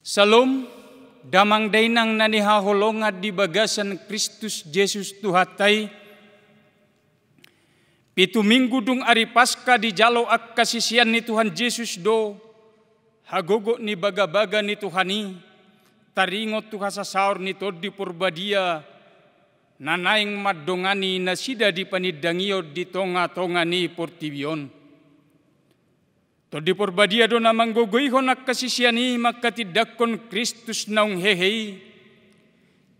Salom, damang dainang nanihaholongat di bagasan Kristus Yesus Tuhatai. Pitu minggu dung ari Paskah di jalo ak kasisian ni Tuhan Yesus do. Hagogo ni baga-baga ni Tuhani. Taringot tu hasasaur ni todi purbadia. Nanaing madongani nasida di panidangio di tonga-tonga ni portibion. Todi porbadia do na manggogoyhon ak kasisiani makatidakon Kristus naung hehei.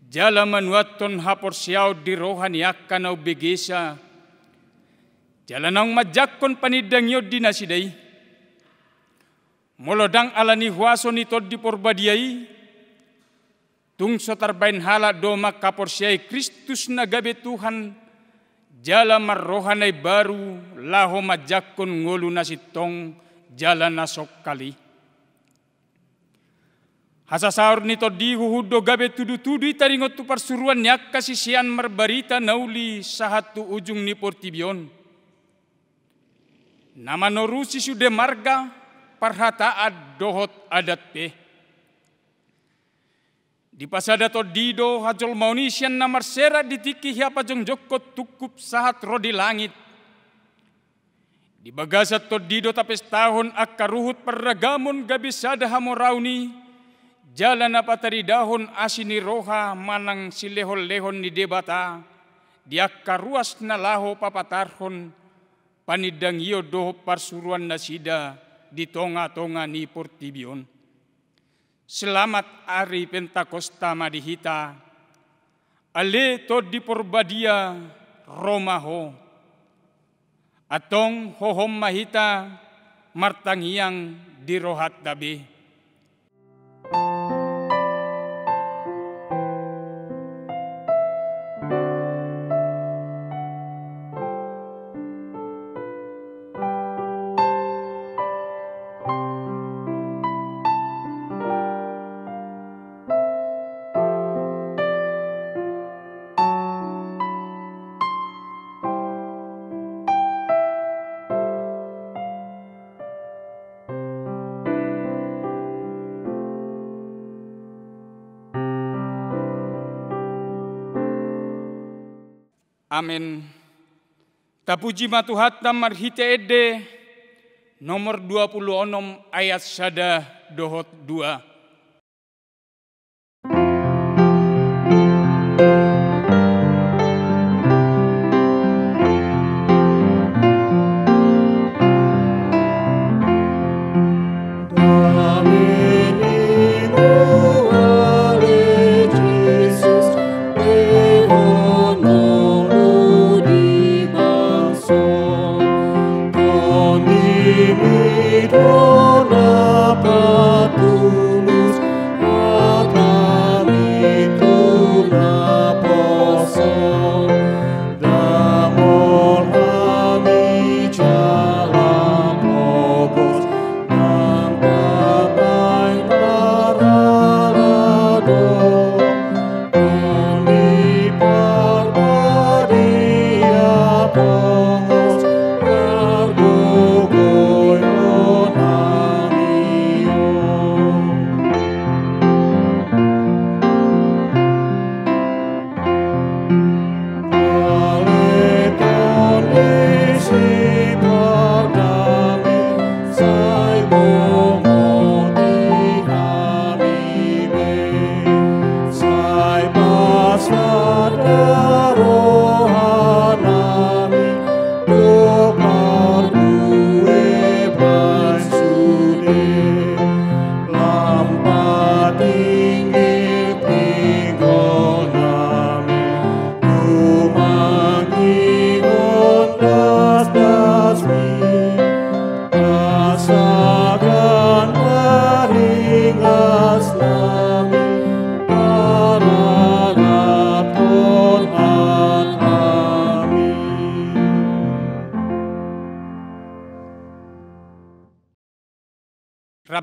Jala manuaton hapor siyaw di rohani akka na ubegesa. Jala naung majakon panidangyo di nasiday. Molodang alani huaso ni todi porbadiai. Tungso tarbain hala do makapor siyay Kristus na gabe Tuhan. Jala marrohanay baru laho majakon ngulu nasitong. Jalan nasok kali. Hasasaur nito di huhudo gabe tudu-tudu itaringot tu parsuruan nyak kasisian marbarita nauli sahatu ujung ni portibion. Nama norusi sude marga parhataad dohot adat pe. Di pasada to dido hajol maunisian namar sera ditiki hiapa jong jokot tukup sahat rodi langit. Di bagasat to dido tapes tahun akaruhut perragamon gabisada hamorauni. Jalan apa tari dahon asini roha manang silehol-lehon ni debata. Di akaruas na laho papatarhon. Panidang iyo doho parsuruan nasida di tonga-tonga ni portibion. Selamat ari Pentakosta madihita. Ale to di porbadia Romaho. Atong hohom mahita martangiang dirohat dabi. Amin. Tapuji matuhat marhite ede nomor 26 ayat sada dohot 2.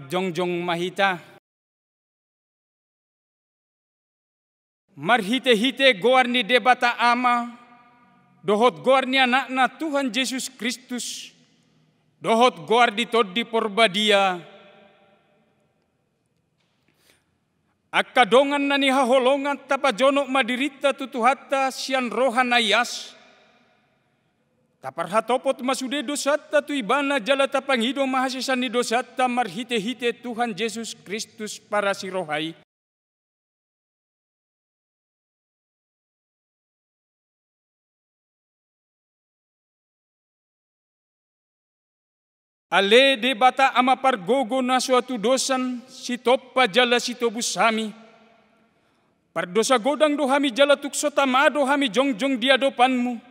Jongjong mahita. Marhite-hite goar ni debata ama. Dohot goar ni anak na Tuhan Yesus Kristus. Dohot goar di tod di porbadia. Akadongan na ni haholongan tapajono madirita tutuhata sian rohan ayas. Taparhatopot masude dosata tu ibana jala tapangido mahasisan ni dosata marhite-hite Tuhan Yesus Kristus para si rohai. Ale de bata ama pargogo na suatu dosan si topa jala si tobus hami. Pardosa godang do hami jala tukso tamado hami jongjong dia dopanmu.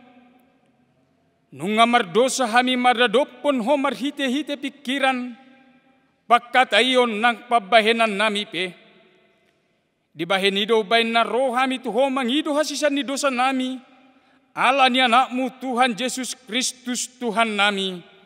Nunga mardosa hami maradopon ho marhite-hite pikiran. Pakat ayon nang pabahenan nami pe. Di bahenido bain na roh hami tuho mangido hasisan ni dosa nami. Ala ni anakmu Tuhan Yesus Kristus Tuhan nami.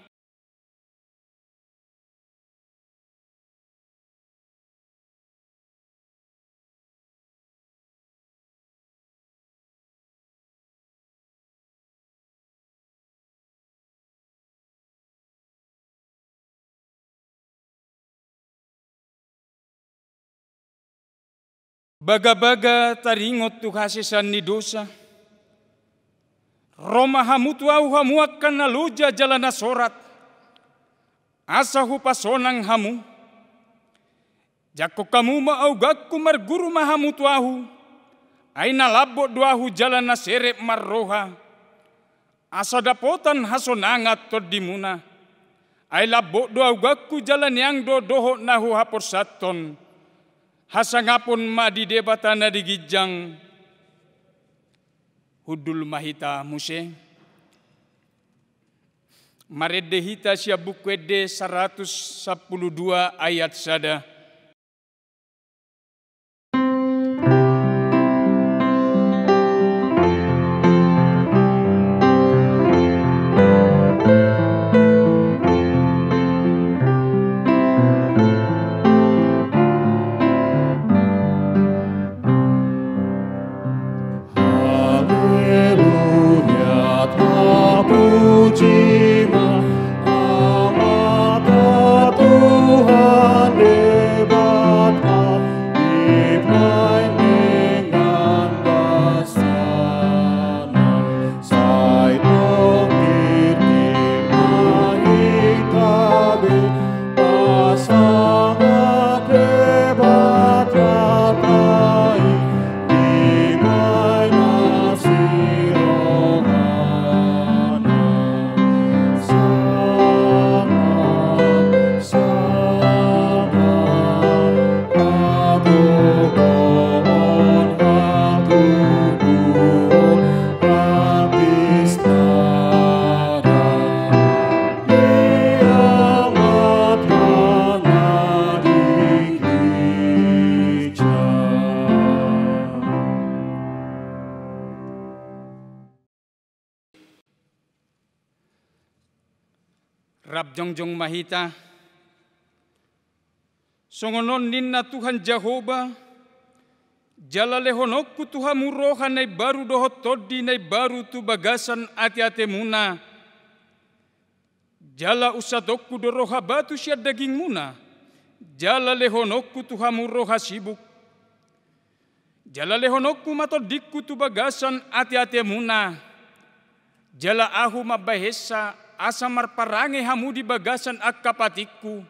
Baga-baga taringot tu hasisan ni dosa. Roma hamutu au hamuakan na loja jalana sorat. Asa hupasonang hamu. Jako kamu mau gakku marguru mahamutu ahu. Aina labo duahu jalana serep marroha. Asa dapotan hasonangat todimuna. Ai labo duahu gakku jalan yang doho nahu haporsaton. Hasangapun madi debatana di gijang hudul mahita muse. Maredehita sia bukwede 112 ayat sada. Rab jongjong mahita. Songonon ninna Tuhan Jehovah. Jala lehonokku Tuhan muroha nai baru dohot todi nai baru tu bagasan ati-ate muna. Jala usadokku doroha batu siad daging muna. Jala lehonokku Tuhan muroha sibuk. Jala lehonokku matodikku tu bagasan ati-ate muna. Jala ahu mabahesa asa marparange hamu di bagasan akapatikku.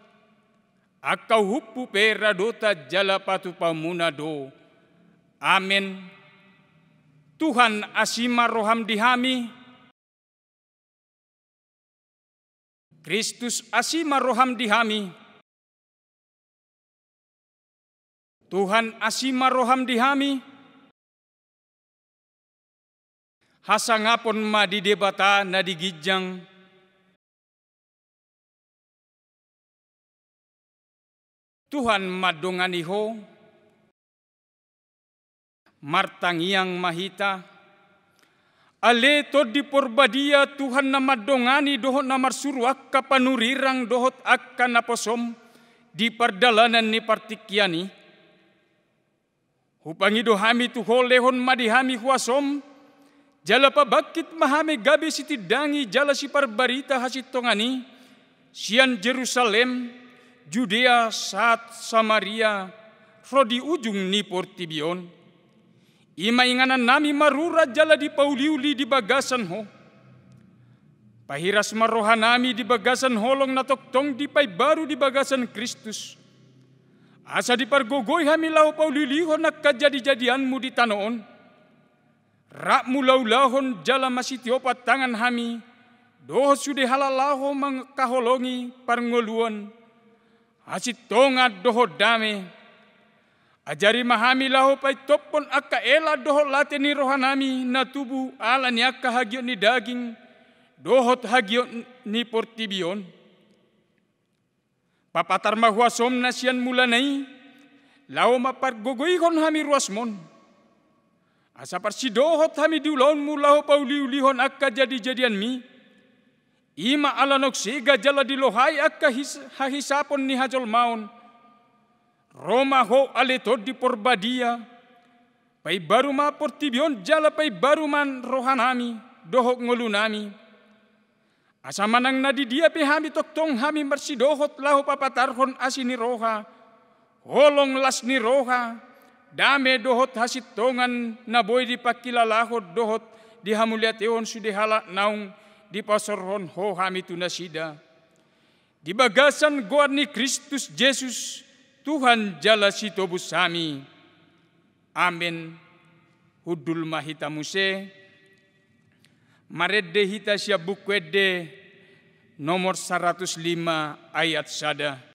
Akau hupu pera dota jala patu pamuna do. Amin. Tuhan asima roham dihami. Kristus asima roham dihami. Tuhan asima roham dihami. Hasangapon ma di debata na digijang. Tuhan madonganiho, martangiang mahita, ale to di porbadia Tuhan na madongani dohot na marsuru akka panurirang dohot akka naposom di pardalanan ni partikiani. Hupangido hami tuho lehon madihami huasom, jala pabakit mahami gabi sitidangi jala si parbarita hasitongani, sian Jerusalem, Judea, Sat, Samaria, rodi ujung ni portibion. Ima inganan nami marura jala di pauliuli di bagasan ho. Pahiras maroha nami di bagasan holong na toktong di pay baru di bagasan Kristus. Asa di pargogoy hami lau pauliliho nak kajadi-jadianmu di tanoon. Rak mulaulahon jala masitiopat tangan hami. Doh sude halalaho mangkaholongi parngoluan. Asit tonga doho dame. Ajari mahami laho pay topon akka ela doho lateni rohanami na tubuh ala ni akka hagyo ni daging. Dohot hagyo ni portibion. Papatar mahuasom na siyan mula nai. Lao mapargogoyhon hami ruasmon. Asa parsidohot hami diulon mula ho pauliulihon akka jadi-jadian mi. Ima alanok siga jala dilohay akka hahisapon ni hajol maon. Roma ho aletod di porbadia. Pay baru ma portibion jala pay baru man rohanami. Dohok ngolunami. Asa manang nadidia pe hami toktong hami marsidohot lahu papatarhon asini roha. Holong las ni roha. Dame dohot hasit tongan na boy di pakilalahod dohot di hamuliateon sudihala naung di pasorhon ho hami tunasida. Di bagasan goan ni Kristus Jesus Tuhan jala sitobus hami. Amin. Hudul mahita muse. Maredde hita siya bukwede nomor 105 ayat sada.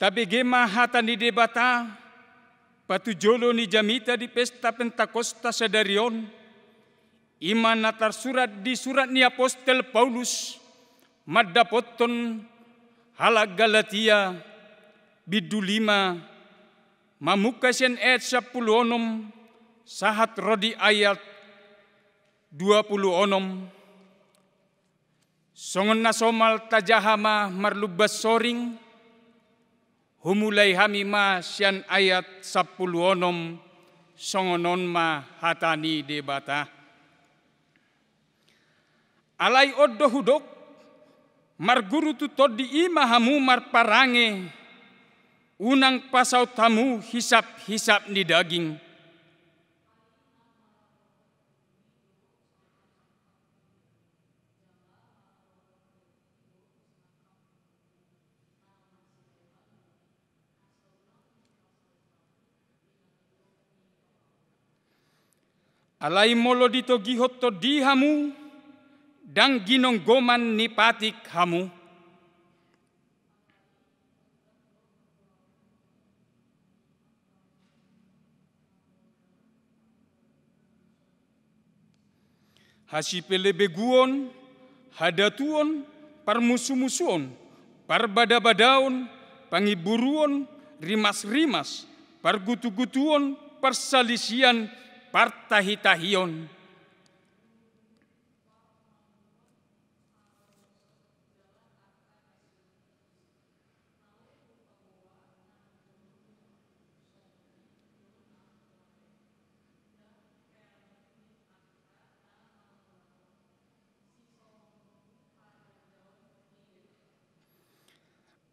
Tabi gema hata ni debata, patujolo ni jamita di pesta Pentakosta sadarion, iman natar surat di surat ni Apostel Paulus, madapoton halag Galatia, bidu 5, mamukasyan et 10 sahat rodi ayat 26. Songon na somal tajahama marlubas soring, humulay hami ma siyan ayat 10 songonon ma hatani debata. Alay oddo hudok marguru tutod di ima hamu marparange unang pasaw tamu hisap-hisap ni daging. Alay molo dito gihot to di hamu, dang ginonggoman ni patik hamu. Hasipelebeguon, hadatuon, parmusu-musuon, parbada-badaon, pangiburuon, rimas-rimas, pargutu-gutuon, persalisian, partahitahion.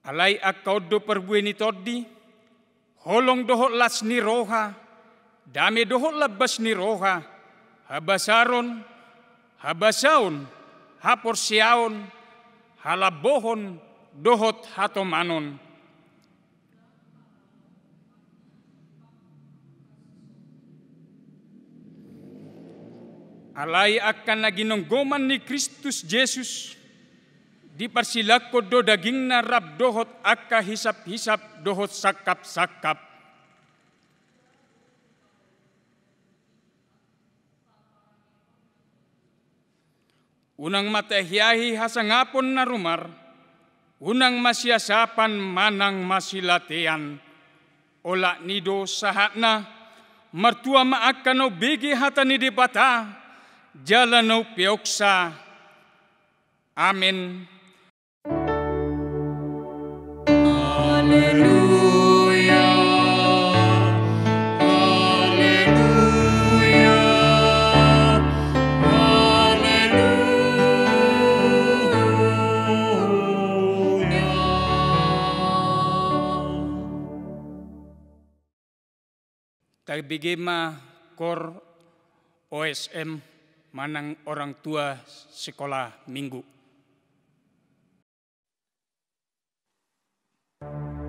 Alay akaw do perbueni toddi, holong dohot las ni roha, dame dohot labas ni roha, habasaron, habasaon, haporsiaon, halabohon, dohot hatomanon. alai akan naginonggoman ni Kristus Jesus, dipersilako do dagingna rab dohot akka hisap-hisap dohot sakap-sakap. Unang matahyahi hasangapon na rumar, unang masyasapan manang masilatean, ola nido sahatna, martua maakan o bigi hata ni debata, jalan o pioksa. Amin. Haleluya. Tagbigima kor OSM manang orang tua sekolah minggu. Tanpa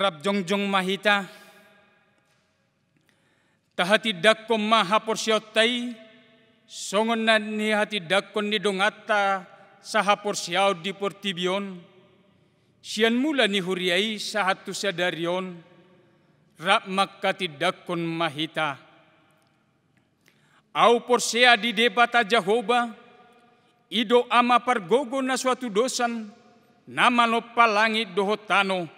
Rab jongjong mahita, tahati dakko maha porsiautai, songon na ni hati dakko ni dongata saha porsiau di portibion, sian mula ni huriai sahatu sadarion, rab makati dakkon mahita. Au porsea di debata Jehovah, ido ama pargogo na suatu dosan, nama no palangit dohotano.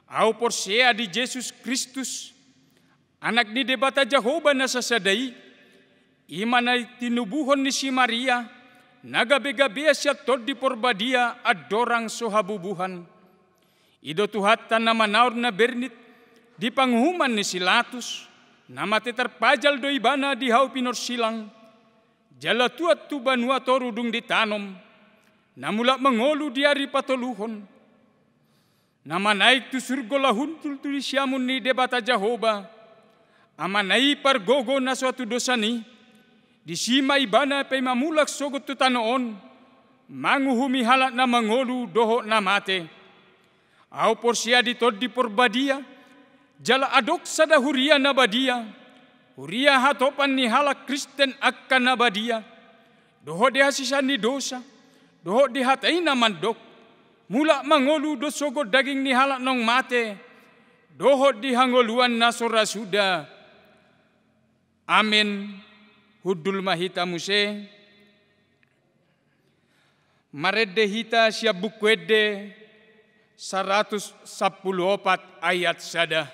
Au porsea di Yesus Kristus, anak ni debata Jehovah na sasadai, imana tinubuhon ni si Maria, nagabe-gabe siya tod di porbadia at dorang sohabubuhan. Ido tuhatan na manaur na bernit, di panghuman ni Silatus, na mateterpajal do ibana di hau pinorsilang, jala tuat tu banua torudung ditanom, na mula mengolu di hari patoluhon, nama naik tu surga lahuntul tu siamun ni debata Jehovah, amanai pargogo na suatu dosa ni, di sima ibana pe mamulak sogot tu tanoon, manguhumi halak na mengolu doho na mate. Au porsia di tod di porbadia, jala adok sada huria na badia, huria hatopan ni halak Kristen akan na badia, doho di hasisan ni dosa, doho di hatai na mandok, mula mangolu do sogot daging ni halak nong mate, doho di hangoluan na sorasuda. Amin. Hudul mahita muse, marede hita siap bukwede 114 ayat sada.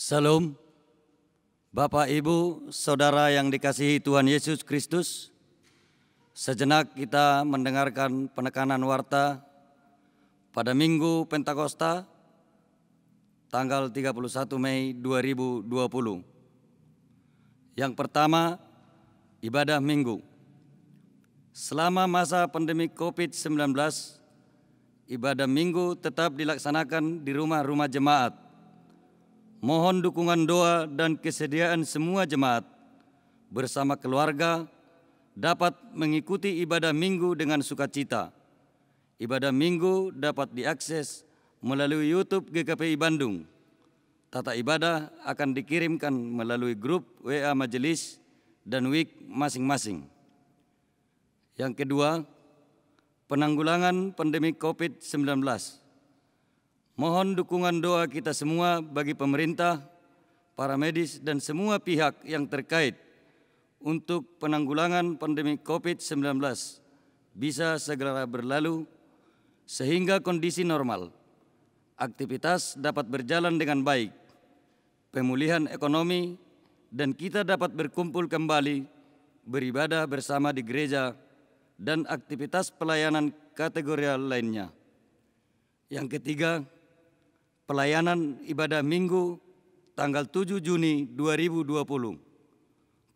Salam, Bapak, Ibu, Saudara yang dikasihi Tuhan Yesus Kristus. Sejenak kita mendengarkan penekanan warta pada Minggu Pentakosta tanggal 31 Mei 2020. Yang pertama, ibadah Minggu. Selama masa pandemi COVID-19, ibadah Minggu tetap dilaksanakan di rumah-rumah jemaat. Mohon dukungan doa dan kesediaan semua jemaat bersama keluarga dapat mengikuti ibadah Minggu dengan sukacita. Ibadah Minggu dapat diakses melalui YouTube GKPI Bandung. Tata ibadah akan dikirimkan melalui grup WA Majelis dan WIK masing-masing. Yang kedua, penanggulangan pandemi COVID-19. Mohon dukungan doa kita semua bagi pemerintah, para medis, dan semua pihak yang terkait untuk penanggulangan pandemi COVID-19 bisa segera berlalu sehingga kondisi normal, aktivitas dapat berjalan dengan baik, pemulihan ekonomi, dan kita dapat berkumpul kembali, beribadah bersama di gereja, dan aktivitas pelayanan kategori lainnya. Yang ketiga, pelayanan ibadah Minggu tanggal 7 Juni 2020.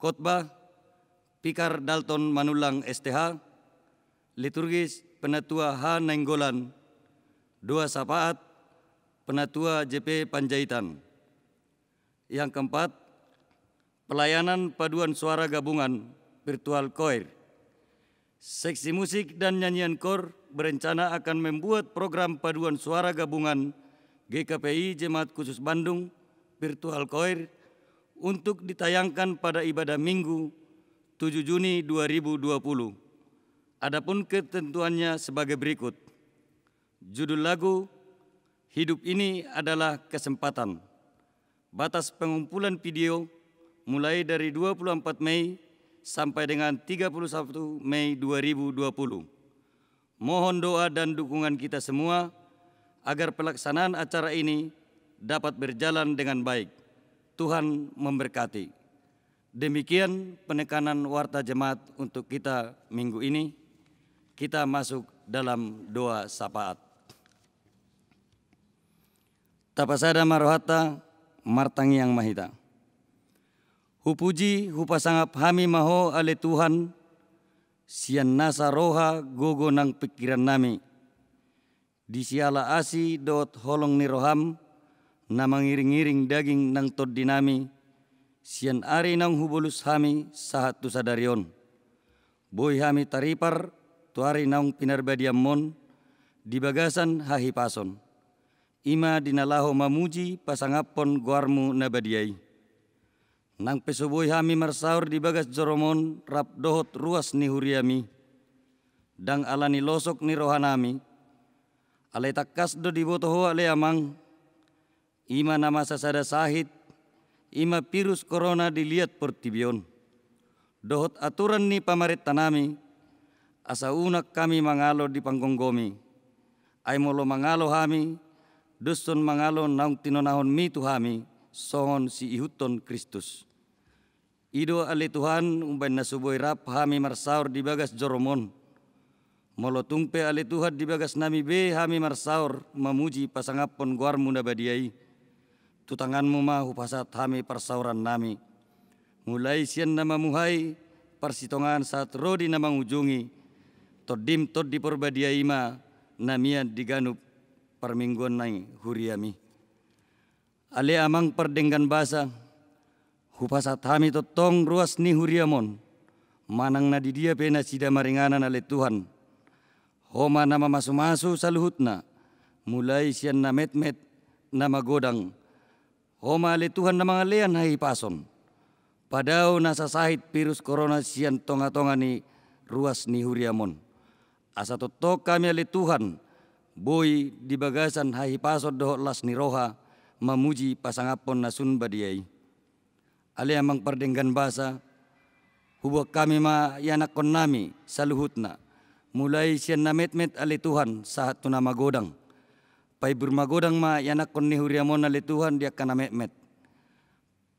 Khotbah Pikar Dalton Manulang STH, liturgis Penatua H. Nainggolan, doa syafaat Penatua JP Panjaitan. Yang keempat, pelayanan paduan suara gabungan virtual choir. Seksi musik dan nyanyian kor berencana akan membuat program paduan suara gabungan GKPI Jemaat Khusus Bandung virtual choir untuk ditayangkan pada ibadah Minggu 7 Juni 2020. Adapun ketentuannya sebagai berikut. Judul lagu Hidup Ini Adalah Kesempatan. Batas pengumpulan video mulai dari 24 Mei sampai dengan 31 Mei 2020. Mohon doa dan dukungan kita semua agar pelaksanaan acara ini dapat berjalan dengan baik. Tuhan memberkati. Demikian penekanan warta jemaat untuk kita minggu ini. Kita masuk dalam doa syafaat. Tapasada marohata martangi yang mahita. Hupuji hupasangap hami maho ale Tuhan, sian nasa roha gogo nang pikiran nami. Disiala asi dot holong ni roham, na mangiring-iring daging nang tod dinami, sian ari nang hubulus hami sahat tu sadarion. Boy hami taripar, tuari nang pinarbadiam mon, di bagasan hahipason. Ima dinalaho mamuji pasangapon guarmu nabadiai. Nang pesoboy hami marsaur di bagas joromon rap dohot ruas ni huriami. Dang alani losok ni rohanami. Ale takas do di botoho ale amang. Ima nama sasada sahid. Ima virus corona dilihat portibion. Dohot aturan ni pamarit tanami. Asa unak kami mangalo di panggonggomi. Ay molo mangalo hami. Dusun mangalo naung tinonahon mitu hami. Songon si ihuton Kristus. Ido ali Tuhan umban nasuboy rap hami marsaur di bagas joromon. Molo tungpe ali Tuhan di bagas nami be hami marsaur mamuji pasangapon guarmu nabadiai. Tutanganmu ma hupasat hami persauran nami. Mulai sian nama muhai persitongan saat rodi nama ujungi. Todim tod di perbadiai ma namia diganup permingguan nai huriami. Ale amang perdenggan basa. Hupasat hami totong ruas ni huriamon. Manang na di dia pena sida maringanan ale Tuhan. Homa nama masu-masu saluhutna. Mulai sian na met-met nama godang. Homa ale Tuhan nama ngalean hai pason. Padao nasa sahit virus corona sian tonga-tonga ni ruas ni huriamon. Asa totok kami ale Tuhan. Boy di bagasan hai pasod dohot las ni roha. Mamuji pasangapon nasun badiai. Ale amang perdenggan basa, hubak kami ma yanakon nami saluhutna. Mulai sian na met-met ale Tuhan saat tu nama godang. Pai bermagodang ma yanakon ni huriamon ale Tuhan dia kana met-met.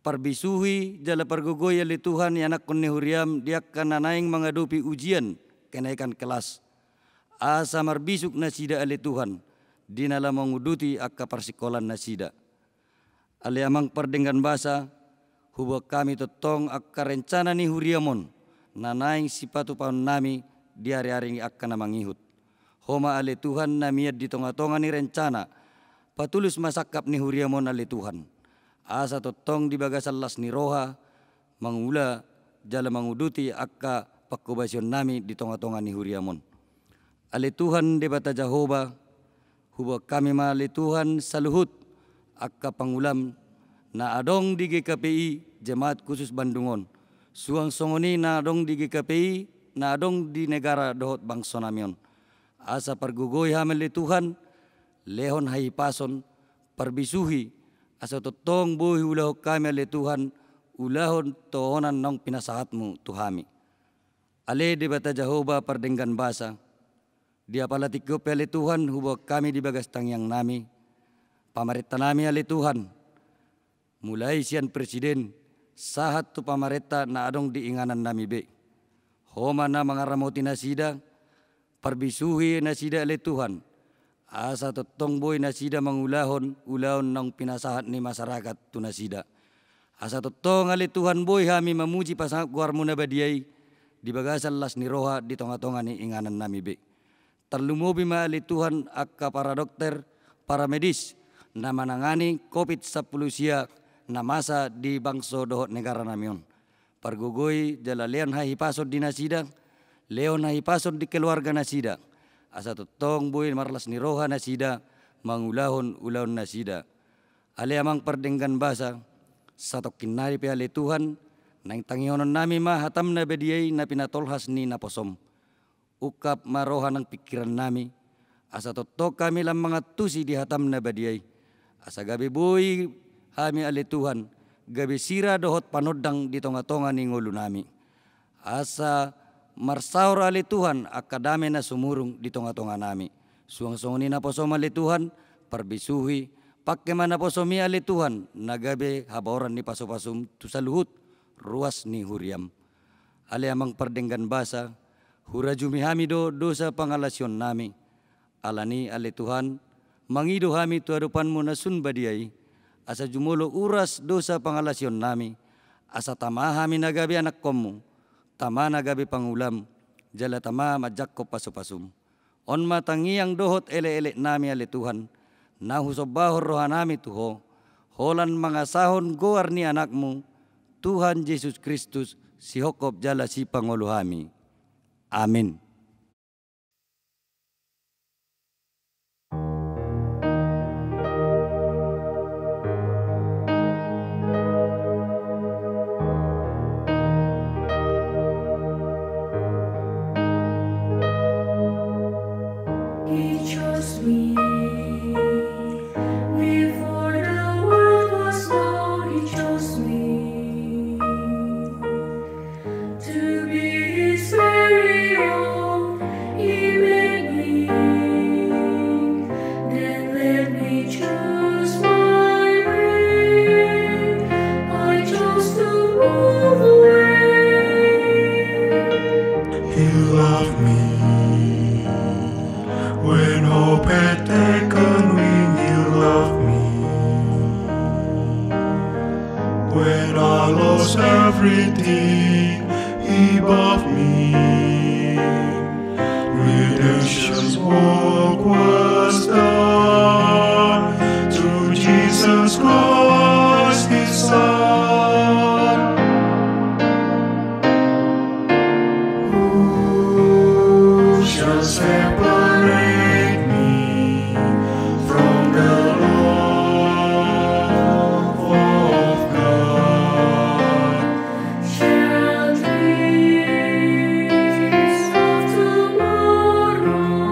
Parbisuhi jala pergogoy ale Tuhan yanakon ni huriam dia kana naing mengadupi ujian kenaikan kelas. Asa marbisuk nasida ale Tuhan dinala menguduti akka persikolan nasida. Ale amang perdenggan basa, hubak kami totong akka rencana ni huriamon, nanaing sipatu paun nami di hari-hari akka namangihut. Homa ale Tuhan namiat di tonga-tonga ni rencana, patulus masakap ni huriamon ale Tuhan. Asa totong di bagasan las ni roha, mangula jala manguduti akka pakubasyon nami di tonga-tonga ni huriamon. Ale Tuhan debata Jehovah, hubak kami ma ale Tuhan saluhut, akka pangulam na adong di GKPI Jemaat Khusus Bandungon. Suang songoni na adong di GKPI na adong di negara dohot bangsa namion. Asa pergugoy hamil Tuhan, lehon hai pason, perbisuhi, asa totong buhi ulahok kami ale Tuhan, ulahon tohonan nong pinasahatmu Tuhami. Ale di bata Jehovah perdenggan basa, dia palatiko ale Tuhan hubak kami di bagas tangyang nami, pamarita nami ale Tuhan, mulai sian presiden, sahat tu pamarita na adong diinganan nami be. Homa na mangaramuti na sida, Parbisuhi nasida ale Tuhan, asa totong boy nasida mangulahon nang pinasahat ni masyarakat tu nasida. Asa totong ale Tuhan boy hami mamuji pasang guarmu na badiay, di bagasan las ni roha di tonga-tonga ni inganan nami be. Terlumubi ma ali Tuhan akka para dokter, para medis na manangani COVID-10 siya na masa di bangso dohot negara namion. Pargugoy jalalian hai pasod di nasida, leon hai pasod di keluarga nasida. Asa totong buin marlas ni roha nasida, mangulahon ulahon nasida. Ale amang perdenggan basa, satok kinari pe ale Tuhan, nang tangionon nami ma hatam na bediyay na pinatolhas ni naposom. Ukap maroha ng pikiran nami, asa totok kami lang mga tusi di hatam na bediyay. Asa gabi buhay hami ale Tuhan, gabi sira dohot panodang di tonga-tonga ni ngulo nami. Asa marsaur ali Tuhan akadami na sumurong di tonga-tonga nami. Suang-suang ni naposom ali Tuhan, parbisuhi, pakeman naposomi ali Tuhan, nagabe haboran ni paso-pasum tu sa luhut, ruas ni huriam. Ali amang perdenggan basa, hurajumi hami dosa pangalasyon nami. Alani ali Tuhan, mangido hami tu adupanmu na sunbadiay, asa jumulo uras dosa pangalasyon nami, asa tama hami nagabi anak komu, tama nagabi pangulam, jala tama majakko paso-pasum. On matangiang dohot ele-ele nami ali Tuhan, nahusobahor roha nami tuho, holan mga sahon goar ni anakmu, Tuhan Yesus Kristus, si hokop jala si Pangulo hami. Amin. He chose me before the world was known. He chose me to be His very own. He made me, then let me choose my way. I chose to move away. He loved me. When hope had taken wing, He loved me. When I lost everything, He bought me. Redemption's work was done through Jesus Christ, His Son. Who shall separate me from the love of God? Shall dreams of tomorrow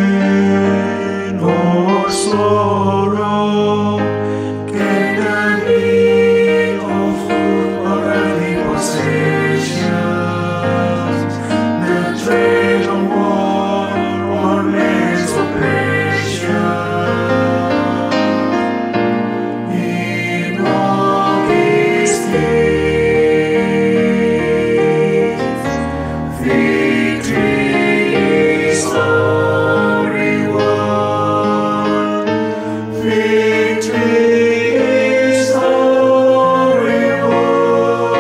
Pain or sorrow can the need of food or earthly possessions, the dread of war or man's oppression, in all these things, victory is our reward. Victory is our reward.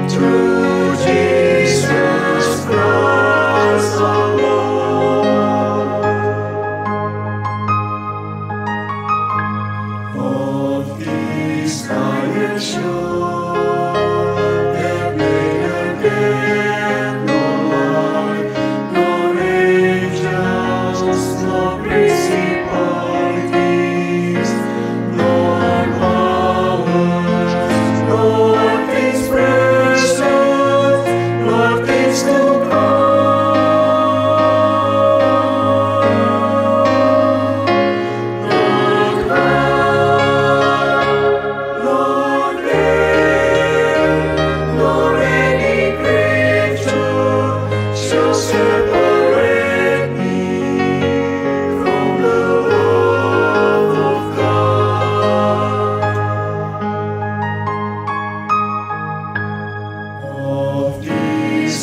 Through Jesus Christ our Lord. Of this I am sure, that neither death nor life, nor angels, nor principalities, nor powers, nor things present, nor things to come, nor height, nor depth, nor any creature shall separate me from the love of God. Of this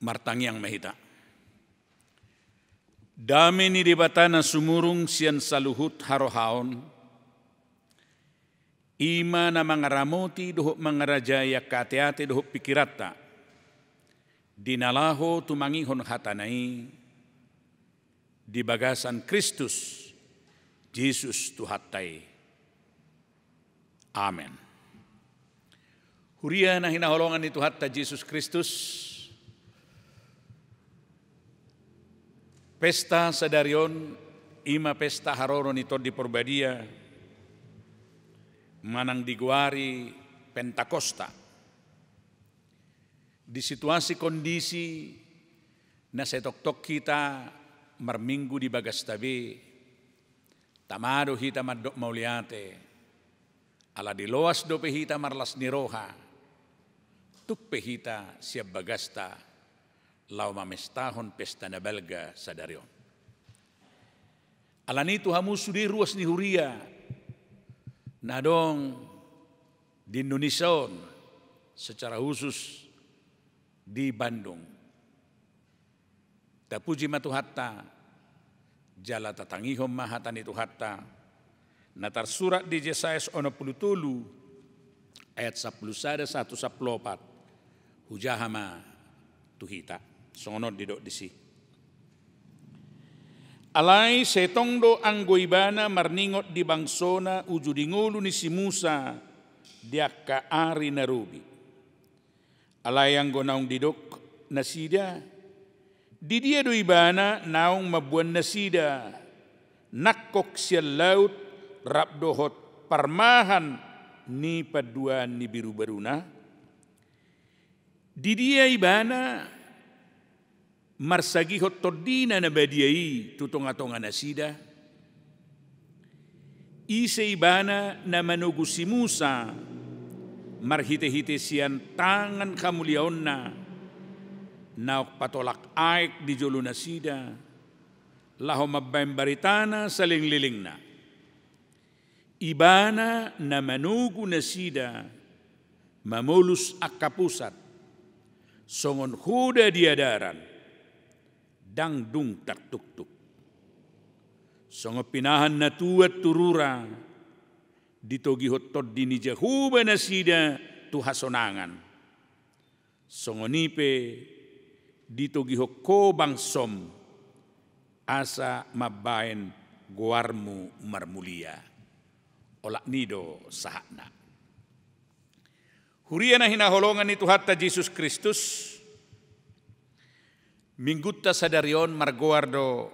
Martangiang mahita. Dami ni dibatana sumurung sian saluhut harohaon. Ima na mangaramoti dohok mangarajaya kate-ate dohok pikirata. Dinalaho tumangihon hatanai. Di bagasan Kristus, Yesus tuhatai. Amen. Huria na hinaholongan ni Tuhatta Yesus Kristus. Pesta sadarion, ima pesta haroron ito di Porbadia, manang diguari Pentakosta. Di situasi kondisi na setoktok kita marminggu di bagastabi, tamado hita madok mauliate, ala di loas dope hita marlas niroha, tukpe hita siap bagasta, lau mamestahon pesta na belga sadarion. Alanitu hamu sudi ruas ni huria, nadong di Indonesia secara khusus di Bandung. Tapuji matuhatta, jala tatangihom mahatan itu hatta, natar surat di Yesaya 63 ayat 11 114 hujahama tuhita. Songonot didok disi. Alay setong do ang goibana marningot di bangsona ujudingulu ni si Musa dia kaari na rubi. Alay ang gonaong didok na sida, di dia do ibana naong mabuan na sida, nakok siya laut rabdohot parmahan ni paduan ni biru baruna. Di dia ibana marsagihot todina na badiai tutonga-tonga na sida. Ise ibana na manugu si Musa marhite-hite siyan tangan kamuliaon na naok patolak aik di jolo na sida laho mabbayang baritana sa lingliling na. Ibana na manugu na sida mamulus akapusat songon huda diadaran dangdung taktuktuk. Songo pinahan na tuat turura ditogihot tod dini jahuba na sida tuhasonangan. Songo nipe ditogihot ko bangsom asa mabayan guarmu marmulia. Olak nido sahana. Hurian na hinaholongan ni Tuhan ta Jesus Kristus Minggutta sadarion marguardo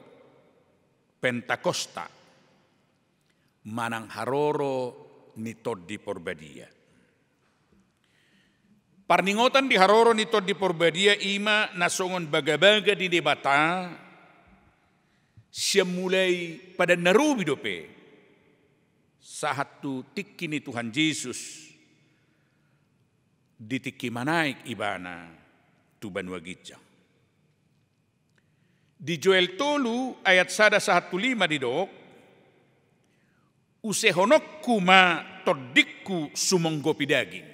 Pentakosta manang haroro ni Toddi Porbadia. Parningotan di haroro ni Toddi Porbadia ima nasongon baga-baga di debata siya mulai pada narubi dope sahat tu tikki ni Tuhan Yesus ditikki manaik ibana tuban wagitjang. Di Joel tolu ayat 1:15 didok, usehonok kuma todikku sumonggo pidaging.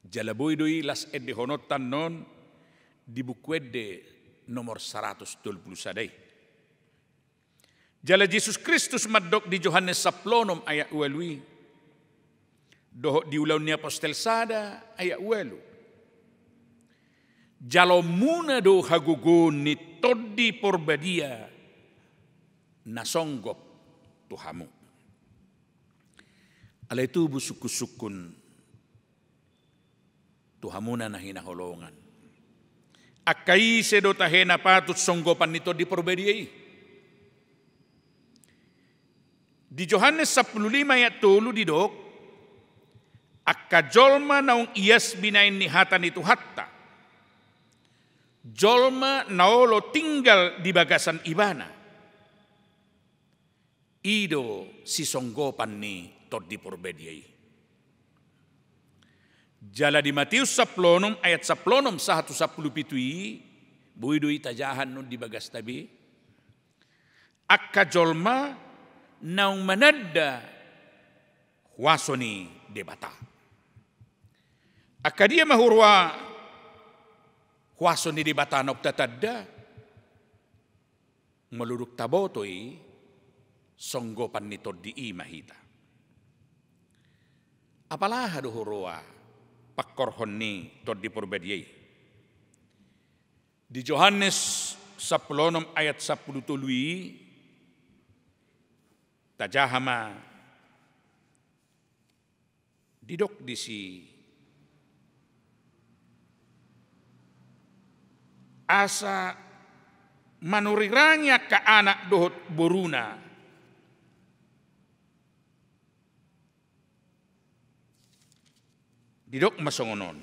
Jalaboy doi las edde honotan non di bukwede nomor 120 sadai. Jala Jesus Kristus madok di Johannes 10 ayat 8. Dohok di ulau ni apostel sada ayat 8. Jalo muna do hagugun ni Toddi Porbadia nasonggop tuhamu. Alay tu busuk-sukun tuhamuna na hinaholongan. Akai sedo tahena patut songgopan ni Toddi Porbadia. Di Johannes 15 ayat 3 didok, akajolma naung iyas binain ni hata ni Tuhatta. Jolma naolo tinggal di bagasan ibana. Ido si songgopan ni Toddi Porbediai. Jala di Matius 10 ayat 10 sahatu 10 pitui buidui tajahan nun di bagas tabi. Akka jolma naung manadda wasoni debata. Akka dia mahurwa Huaso ni di batanok tatadda, meluruk tabotoi, songgopan ni Toddi imahita. Apalah duhurua pakkorhon ni Toddi Porbadiai. Di Johannes 10 ayat 10 tului, tajahama didok di si asa manuriranya ke anak dohot boruna. Didok masongonon.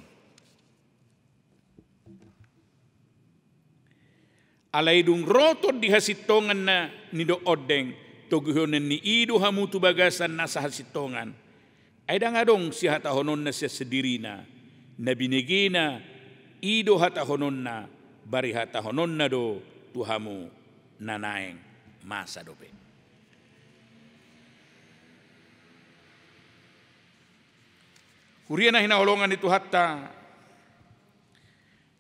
Alay dung roto dihasitongan na nido odeng toguhonen ni ido hamutu bagasan na sa hasitongan. Ay dangadong si hatahonon na siya sedirina na binigina ido hatahonon na bari hatahonon na do tuhamu nanaeng masa dope. Hurian na hinaholongan ni Tuhatta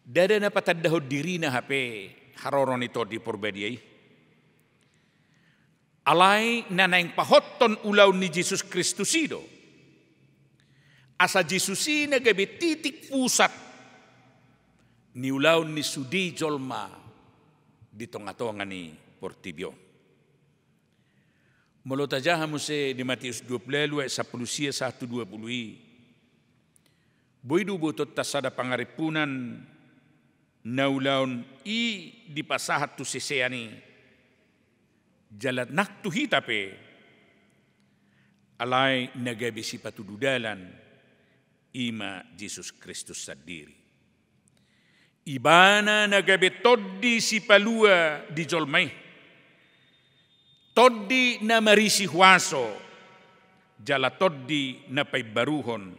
dada na pataddaho diri na hape haroron ni Toddi Porbadiai. Alay nanaeng pahotton ulaw ni Jesus Kristus ido. Asa Jesus na gabi titik pusat ni ulaw ni sudi jolma di tonga-tonga ni Portibion. Molo tajaha mo di Matius 20 sa pulusia 1:20. Boy dubutot tasada pangaripunan naulaon di pasahat tu seseyani jalat naktu hitape alay nagabisi patududalan ima Jesus Kristus sadiri. Ibana nagabe toddi si palua di jolmay. Toddi na marisi huaso. Jala toddi na paibaruhon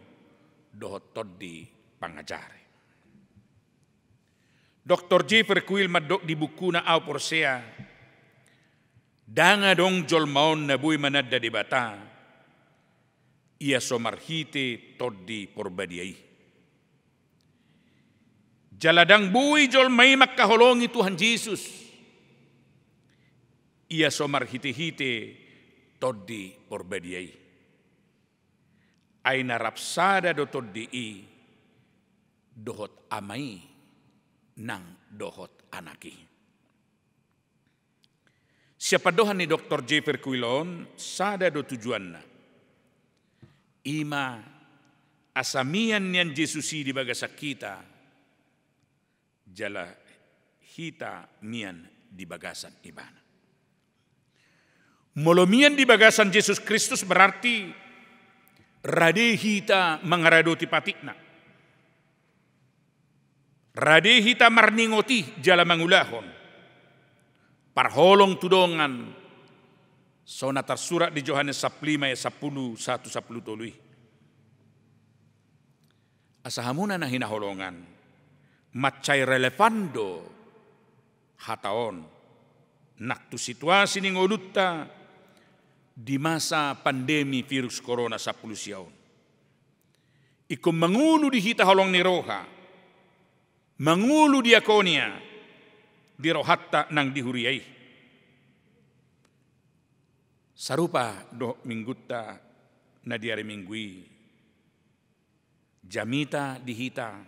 dohot toddi pangajare. Dr. Jeffrey Quill madok di buku na au porsea. Danga dong jolmaon na buy manadda di bata. Ia somarhite toddi porbadiai. Jaladang buy jolmay makkaholongi Tuhan Yesus. Ia somarhite-hite toddi porbadiai. Ay narapsada do toddi dohot amai nang dohot anaki. Siapa dohan ni Dr. Jeffrey Quillon sada do tujuanna. Ima asamian niyan Jesusi di bagasak kita. Jala hita mian di bagasan ibana. Molomian di bagasan Yesus Kristus berarti rade hita mangaradoti patikna. Rade hita marningoti jala mangulahon. Parholong tudongan. Sona tersurat di Yohanes 5 ayat 10:1-10. Asahamuna na hinaholongan. Macay relevando hataon. Naktu situasi ni ngolutta di masa pandemi virus corona 10 siyaon. Ikum mangulu di hita holong ni roha. Mangulu di akonia. Di rohatta nang dihuriai. Sarupa do minggutta na diari minggui. Jamita dihita.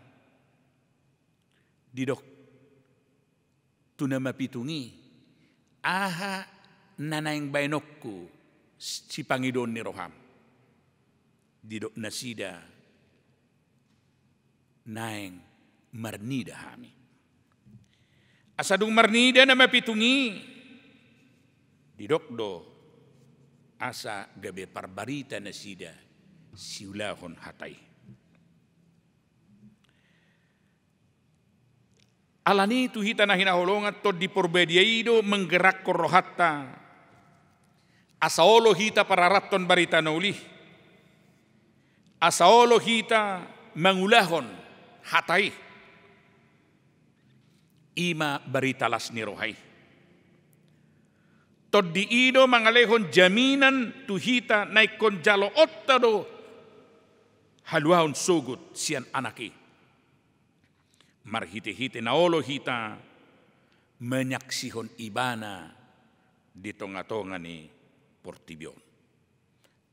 Didok tunamapitungi. Aha nanaing bainokku si Pangidon ni roham. Didok nasida naing marnida hami. Asadung marnida na mapitungi. Didokdo asa gabe parbarita na sida siulahon hatay. Alani tu hita na hinaholongan to di porbediaido menggerak korohatta. Asaolo hita pararaton barita nauli. Asaolo hita mangulahon hatay. Ima baritalas ni rohay. Toddi ido mangalehon jaminan tuhita naikon jalo ottado haluahon sugut sian anaki. Marhite-hite naolo hita menyaksihon ibana di tonga-tonga ni Portibion.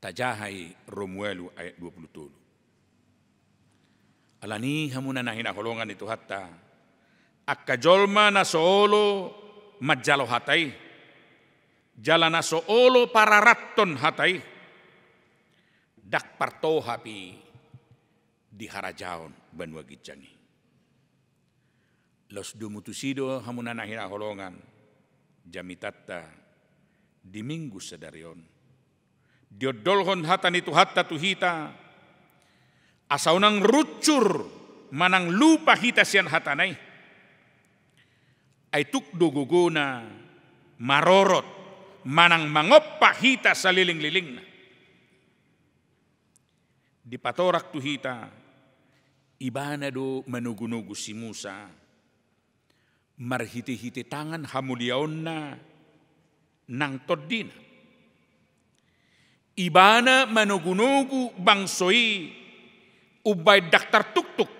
Tajahai Romuelu ayat 20. Alani hamuna na hinaholongan itu hatta akkajolma na soolo majalo hatay. Jala na soolo pararaton hatay. Dak parto hapi di harajaon banwa gitjangi. Los dumutusido hamuna na hinaholongan. Jamitatta di minggu sedarion. Diodolhon hatan itu hatta tuhita. Asaunang rucur manang lupa hita sian hatanay. Ay tukdo guguna marorot manang mangoppa hita sa liling-liling na. Di patorak tu hita ibana do manugunugu si Musa marhiti-hiti tangan hamuliaon na nang toddina. Ibana manugunugu bangsoi ubay daktar tuktuk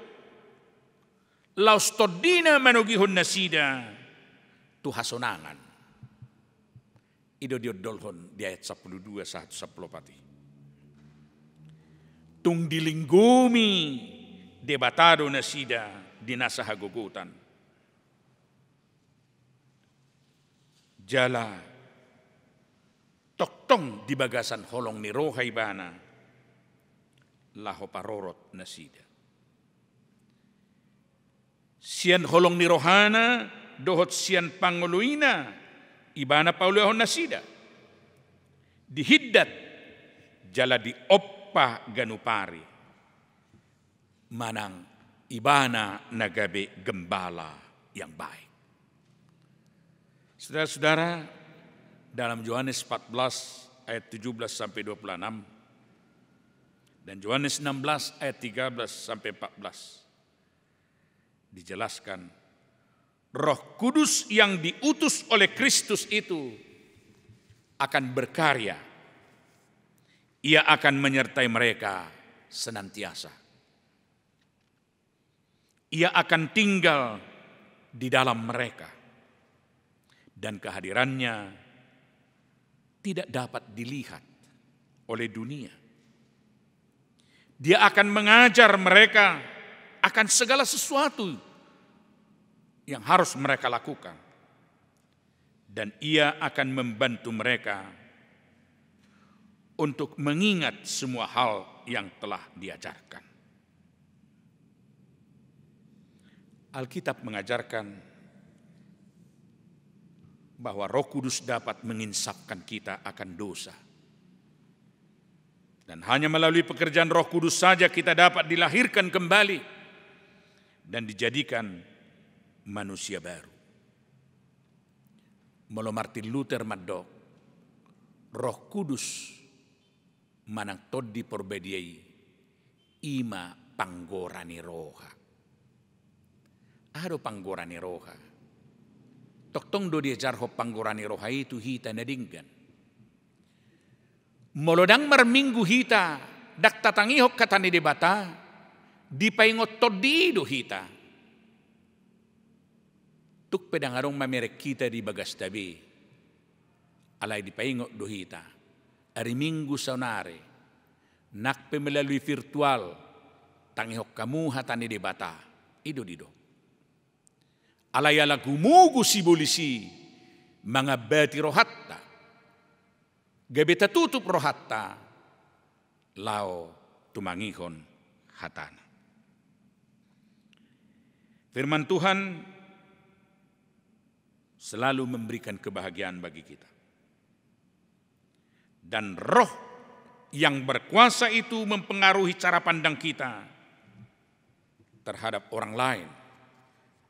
laos toddina manugihon na sida tuhasonangan. Ido diodolhon di ayat 12:1-10. Tung dilinggumi debatado na sida di nasa hagugutan. jala toktong di bagasan holong ni roha ibana laho parorot nasida. Sian holong ni rohana dohot sian panguluina ibana paulehon nasida. Dihiddat jala di oppa ganupari manang ibana nagabe gembala yang baik. Saudara-saudara, dalam Yohanes 14 ayat 17 sampai 26 dan Yohanes 16 ayat 13 sampai 14 dijelaskan Roh Kudus yang diutus oleh Kristus itu akan berkarya. Ia akan menyertai mereka senantiasa. Ia akan tinggal di dalam mereka. Dan kehadirannya tidak dapat dilihat oleh dunia. Dia akan mengajar mereka akan segala sesuatu yang harus mereka lakukan. Dan ia akan membantu mereka untuk mengingat semua hal yang telah diajarkan. Alkitab mengajarkan bahwa Roh Kudus dapat menginsafkan kita akan dosa. Dan hanya melalui pekerjaan Roh Kudus saja kita dapat dilahirkan kembali dan dijadikan manusia baru. Molo Martin Luther madok, Roh Kudus manang toddi porbediai ima panggorani roha. Ado panggorani roha. Toktong do dia jarho panggorani roha itu hita nadinggan. Molodang marminggu hita dak tatangihok katani debata dipaingot toddi do hita. Tuk pedangarong mamerek kita di bagas tabi. Alay dipaingot do hita. Hari Minggu saunare, nakpe melalui virtual, tangihok kamu hatani debata, ido dido. Alayala gumugu si bolisi, mga bati rohatta, gabeta tutup rohatta, lao tumangihon hatana. Firman Tuhan selalu memberikan kebahagiaan bagi kita. Dan roh yang berkuasa itu mempengaruhi cara pandang kita terhadap orang lain,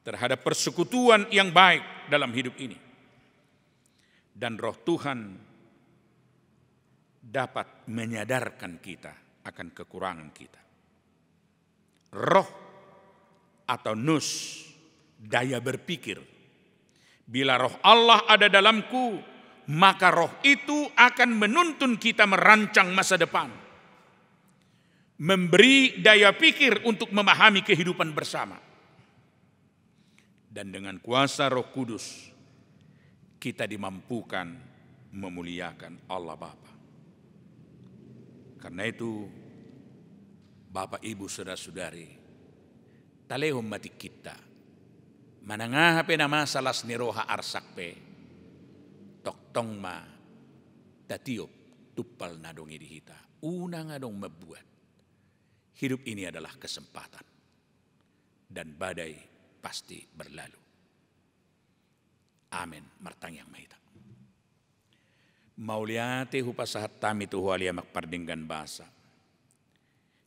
terhadap persekutuan yang baik dalam hidup ini. Dan roh Tuhan dapat menyadarkan kita akan kekurangan kita. Roh atau nus, daya berpikir. Bila roh Allah ada dalamku, maka roh itu akan menuntun kita merancang masa depan. Memberi daya pikir untuk memahami kehidupan bersama. Dan dengan kuasa Roh Kudus, kita dimampukan memuliakan Allah Bapa. Karena itu, Bapak Ibu Saudara-saudari, talehom mati kita, manangahape nama salas ni roha arsakpe, toktong ma tatiop tupal nadongi di hita. Unang adong membuat hidup ini adalah kesempatan dan badai pasti berlalu. Amin. Martang yang mahita. Mauliate hupasahat tami tu hualia makpardinggan basa.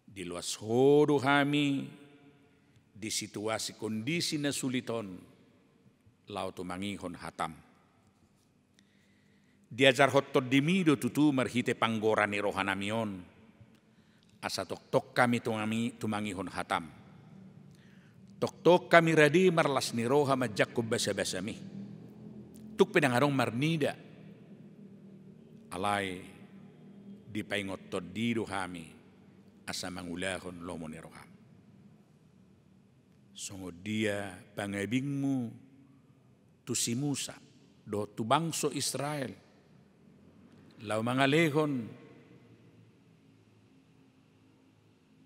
Di luas hodo kami di situasi kondisi na suliton lau tu mangihon hatam. Diajar hotto dimido tutu marhite panggorani rohanamion. Asa tok kami tumangihon hatam. Tok kami radi marlas ni roha majak ko basa-basa mi. Tuk penangarong marnida. Alay di paingot todido kami asa mangulahon lomo ni roham. Songo dia pangabingmu tu si Musa do tu bangso Israel. Lau mga lehon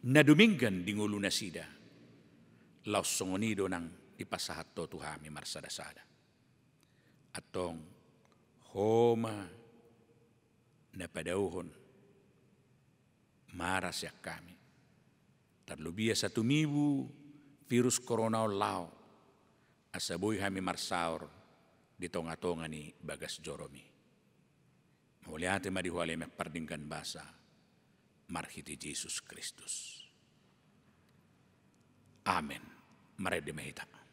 na duminggan di ngulu na sida. Lau songonido nang ipasahat to tuhami marsada-sada. Atong homa na padauhon maras yak kami. Terlebih sa tumibu virus corona lao asaboy kami marsaur di tonga-tonga ni bagas joromi. Muliate marihuale pardingkan basa marhiti Jesus Kristus. Amen. Marede mahita.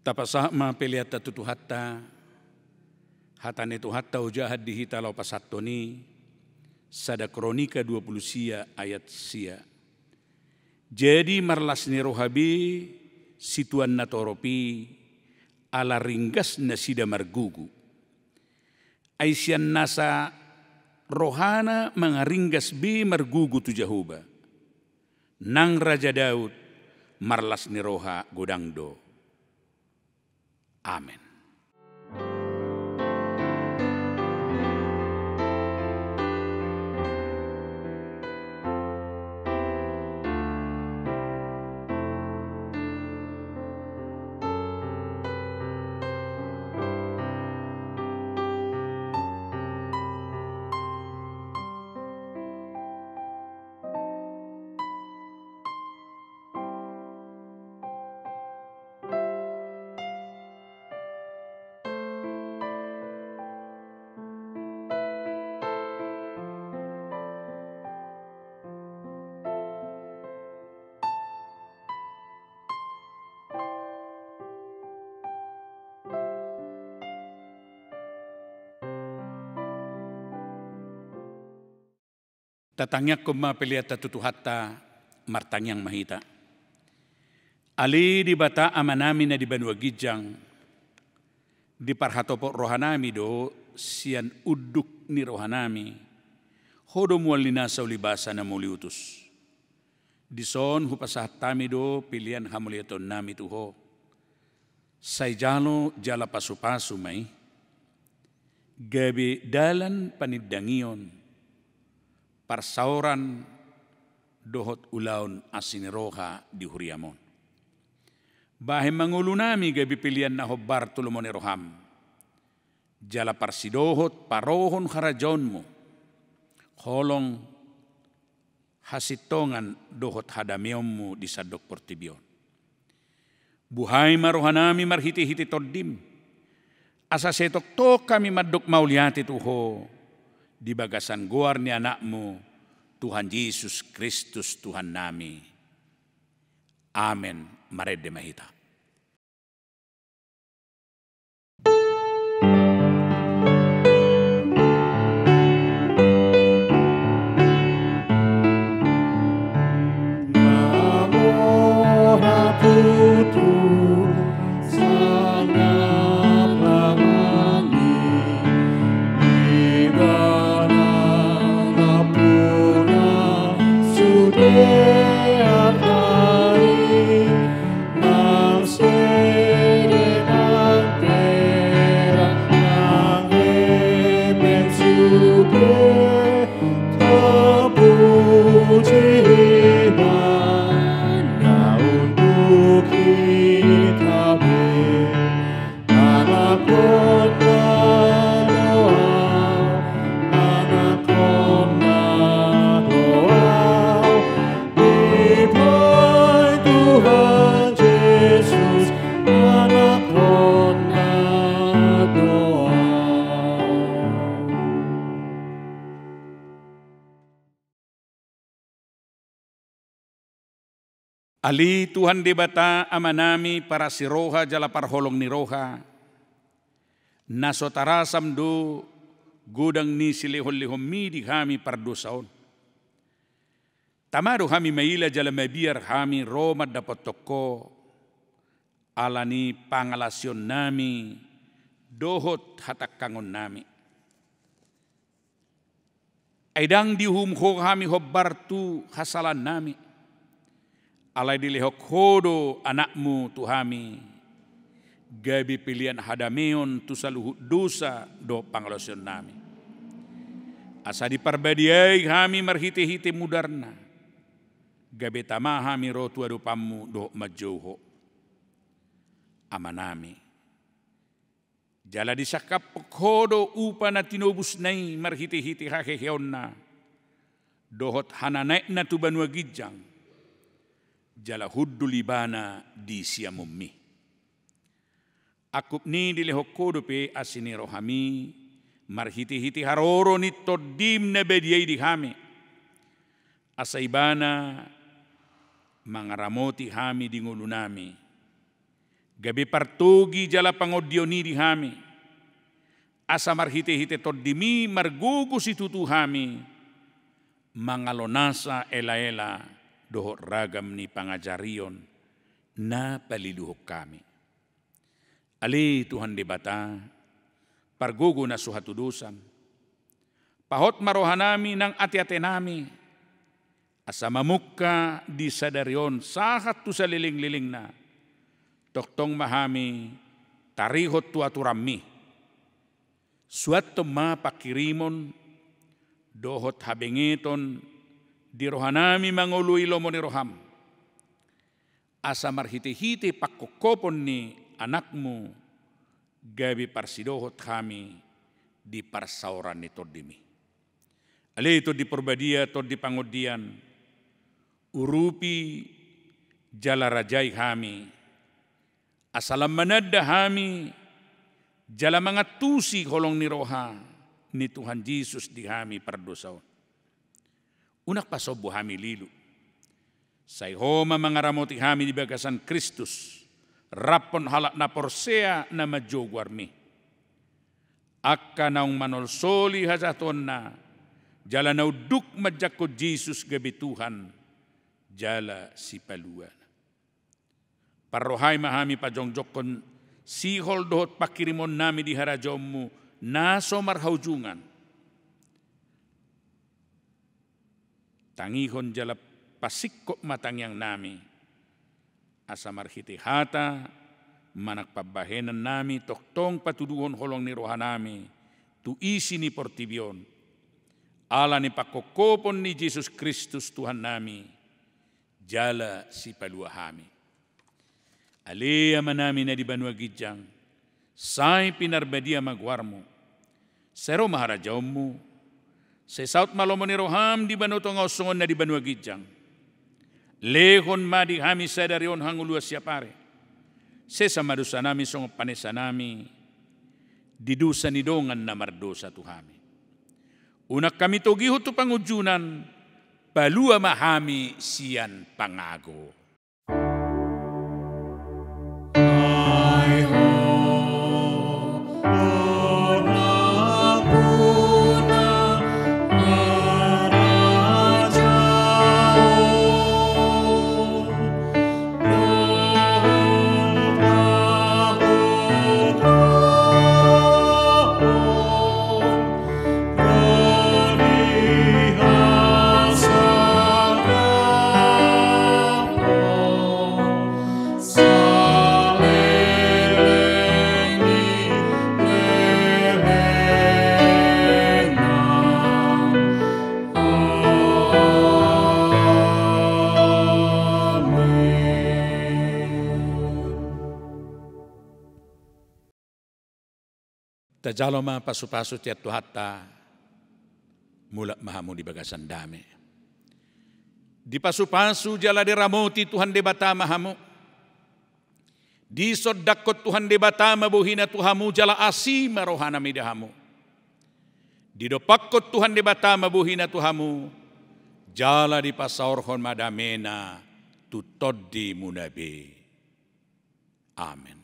Tapasa mapeliata tutuhatta hatane tuhatta ujahad dihita lau pasatoni sada kronika 20 sia ayat sia. Jadi marlas ni rohabi situan natoropi ala ringgas na sida margugu. Aisyan nasa rohana mangaringgas bi margugu tu Jahuba. Nang Raja Daud marlas ni roha godangdo. Amen. Tatangyak ko mapiliata tutuhatta martangyang mahita. Ali di bata amanami na di Banuagijang di parhatopo rohanami do sian uduk ni rohanami hodo mualina sa ulibasa na muliutus. Di son hupasahatami do pilihan hamuliaton nami tuho. Say jalo jala pasu-pasu may gabi dalan panidangion parsauran dohot ulaun asiniroha di huriamon. Bahe mangulunami gabi pilihan na hobar tulumon roham. Jala parsidohot parohon harajonmu. Holong hasitongan dohot hadamiyommu di sadok portibion. Buhay marohanami marhiti-hiti toddim. Asa setok to kami madok mauliati tuho. Di bagasan guar ni anakmu, Tuhan Yesus Kristus Tuhan nami. Amen. Marede mahita. Sudah hari Ali Tuhan debata amanami para si roha jala parholong ni roha. Nasotarasam do gudang ni silihon-lihon mi di kami pardosaon. Tamaro kami maila jala mabiar kami Roma dapat toko. Alani pangalasyon nami dohot hatak kangon nami. Aidang dihumho kami hobbartu hasalan nami. Alay dilihok hodo anakmu tuhami. Gabi pilihan hadameon tu saluhut dosa do pangalasyon nami. Asa diparbadiay kami marhiti-hiti mudarna. Gabi tama kami rotu adupamu do majoho. Amanami. Jala disakap hodo upa na tinobus nai marhiti-hiti hakeheon na. Dohot hananaik na tu banua gijang. Jala hudulibana di siamummi. Akup ni dilehok kodope asini rohami. Marhiti-hiti haroro ni todim na bediyay di kami. Asaibana mangaramoti kami di ngulu nami. Gabi partugi jala pangodyo ni di kami. Asa marhiti-hiti todimi margugus itutu kami. Mangalonasa ela-ela. Dohot ragam ni pangajarion na paliluhok kami. Ali Tuhan debata, pargugo na suhatudusan. Pahot marohanami ng ati-ati nami. Asa mamukka di sadarion sahat tu sa liling-liling na. Toktong mahami tarihot tu aturammi. Suato mapakirimon dohot habengiton di rohanami mangului lomo ni roham. Asa marhiti-hiti pakukopon ni anakmu gabi parsidohot kami di parsauran ni todimi. Ali itu di perbadia atau di pangodian urupi jala rajai kami. Asalam manada kami jala mangatusi holong ni roha ni Tuhan Yesus di kami pardosaon. Unak pasobo kami lilu. Say homa mangaramoti kami di bagasan Kristus. Rapon halak na porsea na majogwarmi. Akka naung manolsoli hazaton na. Jala nauduk majako Jesus gabi Tuhan. Jala si paluan. Parrohay mahami pajongjokon. Sihol dohot pakirimon nami di harajommu. Naso marhaujungan. Tangihon jala pasikko matangyang nami. Asa marhiti hata, manakpabahenan nami, toktong patuduhon holong ni roha nami, tu isi ni portibion. Ala ni pakokopon ni Jesus Kristus Tuhan nami, jala si paluahami. Alea manami na di banua gijang, say pinarbadia magwarmo, sero maharajawmu, sa saut malomo ni roham di banutong osongon na di banua gijang. Lehon madi kami sadarion hangulua siapare. Sesa madusa nami song panesa nami. Didusa ni dongan na mardosa tu kami. Unak kami togiho tu pangujunan. Palua mahami siyan pangago. Tajalo ma pasu-pasu tiat tuhata mulak mahamu di bagasan dame. Di pasu-pasu jala di ramoti Tuhan debata mahamu. Di sodakot Tuhan debata mabuhina Tuhamu jala asima rohana midahamu. Di dopakot Tuhan debata mabuhina Tuhamu jala di pasaorhon madamena tutod di munabe. Amen.